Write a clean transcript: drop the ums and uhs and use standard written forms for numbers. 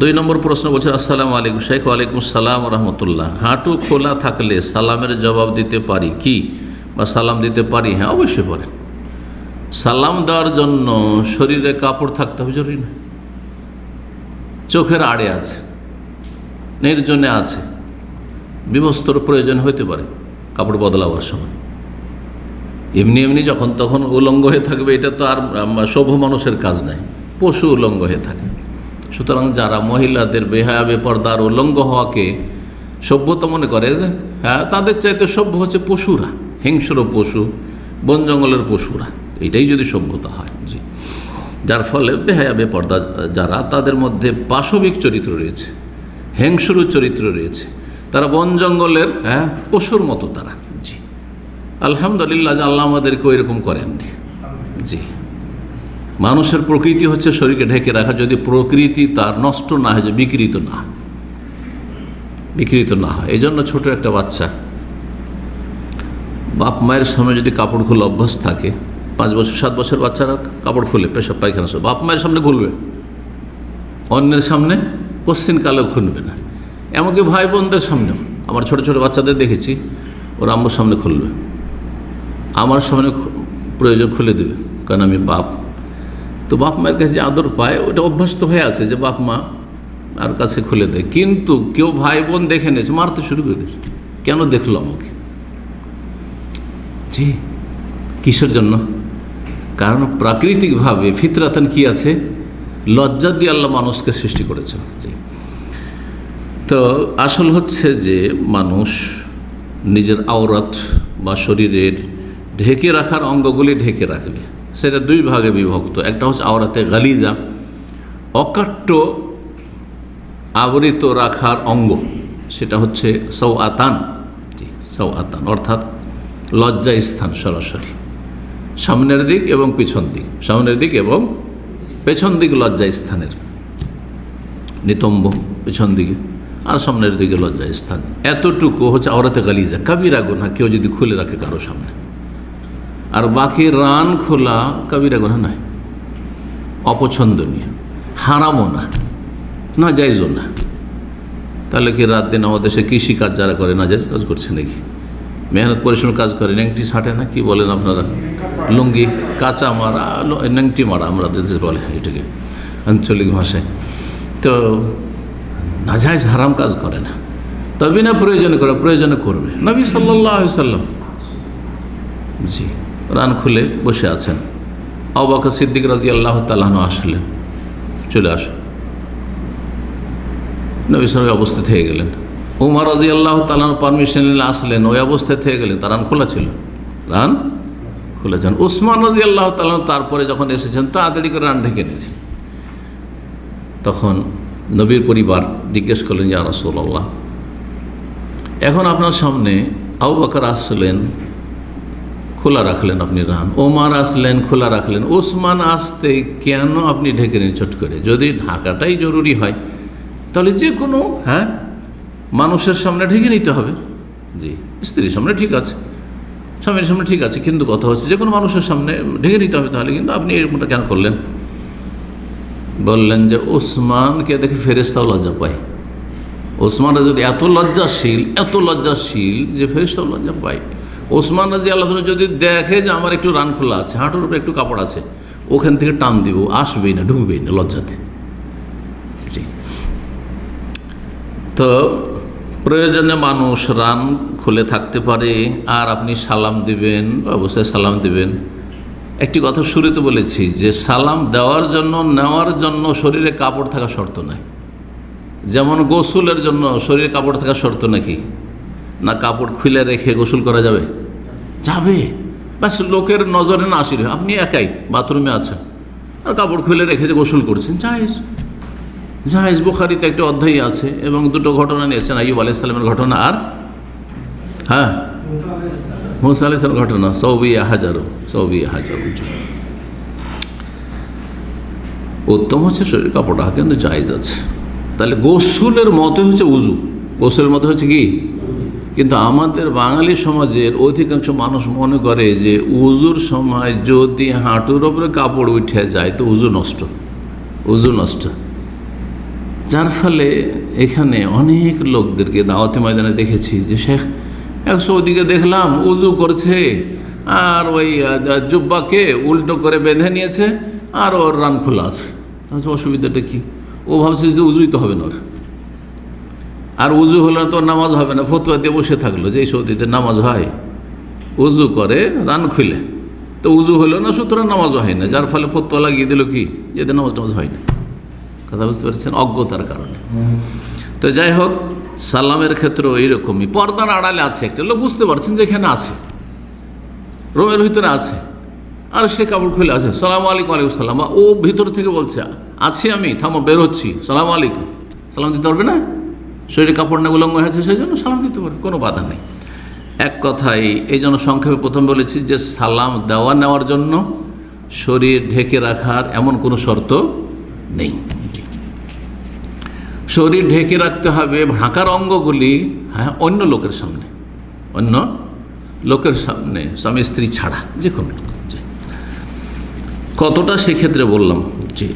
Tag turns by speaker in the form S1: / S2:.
S1: দুই নম্বর প্রশ্ন বলছে, আসসালামু আলাইকুম শেখ। ওয়ালাইকুম সালাম রহমতুল্লাহ। হাঁটু খোলা থাকলে সালামের জবাব দিতে পারি কি, বা সালাম দিতে পারি? হ্যাঁ, অবশ্যই পারে। সালাম দেওয়ার জন্য শরীরে কাপড় থাকতে হবে জরুরি না। চোখের আড়ে আছে, নির্জনে আছে, বিবস্ত্র প্রয়োজন হতে পারে কাপড় বদলাবার সময়। এমনি এমনি যখন তখন উলঙ্গ হয়ে থাকবে, এটা তো আর সভ্য মানুষের কাজ নাই, পশু উলঙ্গ হয়ে থাকে। সুতরাং যারা মহিলাদের বেহায়া বেপরদার উলঙ্গ হওয়াকে সভ্যতা মনে করে, হ্যাঁ, তাদের চাইতে সভ্য হচ্ছে পশুরা, হিংস্র পশু, বন জঙ্গলের পশুরা। এটাই যদি সভ্যতা হয়, জি। যার ফলে বেহায়া বেপরদা যারা, তাদের মধ্যে পাশবিক চরিত্র রয়েছে, হিংস্র চরিত্র রয়েছে, তারা বন জঙ্গলের পশুর মতো তারা, জি। আলহামদুলিল্লাহ যে আল্লাহ আমাদেরকে ওইরকম করেননি, জি। মানুষের প্রকৃতি হচ্ছে শরীরকে ঢেকে রাখা, যদি প্রকৃতি তার নষ্ট না হয়, যে বিকৃত না হয়। এই জন্য ছোট একটা বাচ্চা বাপ মায়ের সামনে যদি কাপড় খুলে অভ্যাস থাকে, 5 বছর 7 বছর বাচ্চারা কাপড় খুলে পেশাব পায়খানা সব বাপ মায়ের সামনে খুলবে, অন্যের সামনে কোশ্চিনকালেও খুলবে না। এমনকি ভাই বোনদের সামনেও, আমার ছোট ছোট বাচ্চাদের দেখেছি, ওরা আম্মুর সামনে খুলবে, আমার সামনে প্রয়োজন খুলে দেবে, কারণ আমি বাপ। তো বাপ মায়ের কাছে যে আদর পায়, ওটা অভ্যাস তো হয়ে আছে যে বাপ মা আর কাছে খুলে দেয়। কিন্তু কেউ ভাই বোন দেখে নিয়েছে, মারতে শুরু করে দিয়েছে, কেন দেখলো আমাকে? জি, কিসের জন্য? কারণ প্রাকৃতিকভাবে ফিতরাতান কি আছে, লজ্জা দিয়ে আল্লাহ মানুষকে সৃষ্টি করেছেন, জি। তো আসল হচ্ছে যে মানুষ নিজের আওরাত বা শরীরের ঢেকে রাখার অঙ্গগুলি ঢেকে রাখলে সেটা 2 ভাগে বিভক্ত। একটা হচ্ছে আওরাতে গালিজা, অকাট্য আবৃত রাখার অঙ্গ, সেটা হচ্ছে সওয়াতান, জি, সওয়াতান অর্থাৎ লজ্জা স্থান, সরাসরি সামনের দিক এবং পিছন দিক, সামনের দিক এবং পেছন দিক লজ্জা স্থানের, নিতম্ব পেছন দিকে আর সামনের দিকে লজ্জা স্থান, এতটুকু হচ্ছে আওরাতে গালিজা, কাবিরা গুনাহ কেউ যদি খুলে রাখে কারো সামনে। আর বাকি রান খোলা কাবিরা গুনাহ নয়, অপছন্দনীয়, হারামও না জায়েজও না। তাহলে কি রাত দিন আমাদের দেশে কৃষিকাজ যারা করে না জায়েজ কাজ করছে নাকি? মেহনত পরিশ্রম কাজ করে, ন্যাংটি ছাটে না, কি বলেন আপনারা, লুঙ্গি কাঁচা মারা, ন্যাংটি মারা আমরা দেশে বলে এটাকে আঞ্চলিক ভাষায়। তো নাজায়েজ হারাম কাজ করে না, তবে না প্রয়োজনে করে, প্রয়োজনে করবে। নবী সাল্লাল্লাহু আলাইহি ওয়াসাল্লাম, জি, রান খুলে বসে আছেন। আবু বকর সিদ্দিক রাদিয়াল্লাহু তাআলা আনহু আসলেন, চলে আসো, নবী সাল্লাল্লাহু অবস্থা থেকে গেলেন। উমর রাদিয়াল্লাহু তাআলা পারমিশন নিয়ে আসলেন, ওই অবস্থায় থেকে গেলেন, তার রান খোলা ছিল, রান খুলেছেন। উসমান রাদিয়াল্লাহু তাআলা তারপরে যখন এসেছেন, তাড়াতাড়ি করে রান ঢেকে নিয়েছেন। তখন নবীর পরিবার জিজ্ঞেস করলেন, ইয়া রাসূলুল্লাহ, এখন আপনার সামনে আবু বকর আসলেন, খোলা রাখলেন আপনি রান, ওমর আসলেন, খোলা রাখলেন, উসমান আসতে কেন আপনি ঢেকে নিন চট করে? যদি ঢাকাটাই জরুরি হয় তাহলে যে কোনো মানুষের সামনে ঢেকে নিতে হবে, জি। স্ত্রীর সামনে ঠিক আছে, স্বামীর সামনে ঠিক আছে, কিন্তু কথা হচ্ছে যে কোনো মানুষের সামনে ঢেকে নিতে হবে। তাহলে কিন্তু আপনি এরকমটা কেন করলেন? বললেন যে ওসমানকে দেখে ফেরেশতাও লজ্জা পায়। ওসমান যদি এত লজ্জাশীল যে ফেরেশতাও লজ্জা পায়। ওসমান রাদিয়াল্লাহু আনহু যদি দেখে যে আমার একটু রান খোলা আছে, হাঁটুর উপরে একটু কাপড় আছে, ওখান থেকে টান দিব, আসবেই না, ঢুকবেই না লজ্জাতে, জি। তো প্রয়োজনে মানুষ রান খুলে থাকতে পারে, আর আপনি সালাম দিবেন, অবশ্যই সালাম দিবেন। একটি কথা শুরুতে বলেছি যে সালাম দেওয়ার জন্য, নেওয়ার জন্য শরীরে কাপড় থাকা শর্ত নয়। যেমন গোসলের জন্য শরীরে কাপড় থাকা শর্ত নাকি? না কাপড় খুলে রেখে গোসল করা যাবে? যাবে, ব্যাস লোকের নজরে না আসলে, আপনি একাই বাথরুমে আছেন আর কাপড় খুলে রেখে যে গোসল করছেন, জায়েজ। বুখারীতে একটা অধ্যায় আছে এবং 2টো ঘটনা নিয়েছেন, আইয়ুব আলাইহিস সালামের ঘটনা আর মুসা আলাইহিস সালামের ঘটনা, সৌবিয়া হাজারো। উত্তম হচ্ছে শরীর কাপড় ঢাকা, কিন্তু জায়েজ আছে। তাহলে গোসলের মতো হচ্ছে উজু, গোসলের মতো হচ্ছে কি? কিন্তু আমাদের বাঙালি সমাজের অধিকাংশ মানুষ মনে করে যে উজুর সময় যদি হাঁটুর ওপরে কাপড় উঠে যায় তো উজু নষ্ট। যার ফলে এখানে অনেক লোকদেরকে দাওয়াতি ময়দানে দেখেছি যে শেখ এক সৌদিকে দেখলাম উজু করছে আর ওই জুব্বাকে উল্টো করে বেঁধে নিয়েছে আর ওর রান খোলা আছে। অসুবিধাটা কি? ও ভাবছে যে উজুই তো হবে না ওর, আর উজু হলে তো নামাজ হবে না, ফতুয়া দিয়ে বসে থাকলো যে এই সৌদিতে নামাজ হয়, উজু করে রান খুলে, তো উজু হলো না সুতরাং নামাজও হয় না, যার ফলে ফতুয়া লাগিয়ে দিল কি যে নামাজ টামাজ হয় না। কথা বুঝতে পারছেন? অজ্ঞতার কারণে। তো যাই হোক, সালামের ক্ষেত্রেও এইরকমই পর্দার আড়ালে আছে একটা লোক, বুঝতে পারছেন যে এখানে আছে, রুমের ভিতরে আছে, আর সে কাপড় খুলে আছে, সালাম আলাইকুম আলাইকুম সালাম, বা ও ভিতর থেকে বলছে আছি আমি, থামো বের হচ্ছি, সালাম আলাইকুম, সালাম দিতে পারবে না? শরীরে কাপড় না উলঙ্গ হয়েছে সেই জন্য সালাম দিতে পারবে, কোনো বাধা নেই। এক কথাই এই জন্য সংক্ষেপে প্রথম বলেছি যে সালাম দেওয়া নেওয়ার জন্য শরীর ঢেকে রাখার এমন কোনো শর্ত নেই। শরীর ঢেকে রাখতে হবে, ঢাকার অঙ্গগুলি হ্যাঁ অন্য লোকের সামনে, অন্য লোকের সামনে, স্বামী স্ত্রী ছাড়া যে কোনো লোক। কতটা সেক্ষেত্রে বললাম যে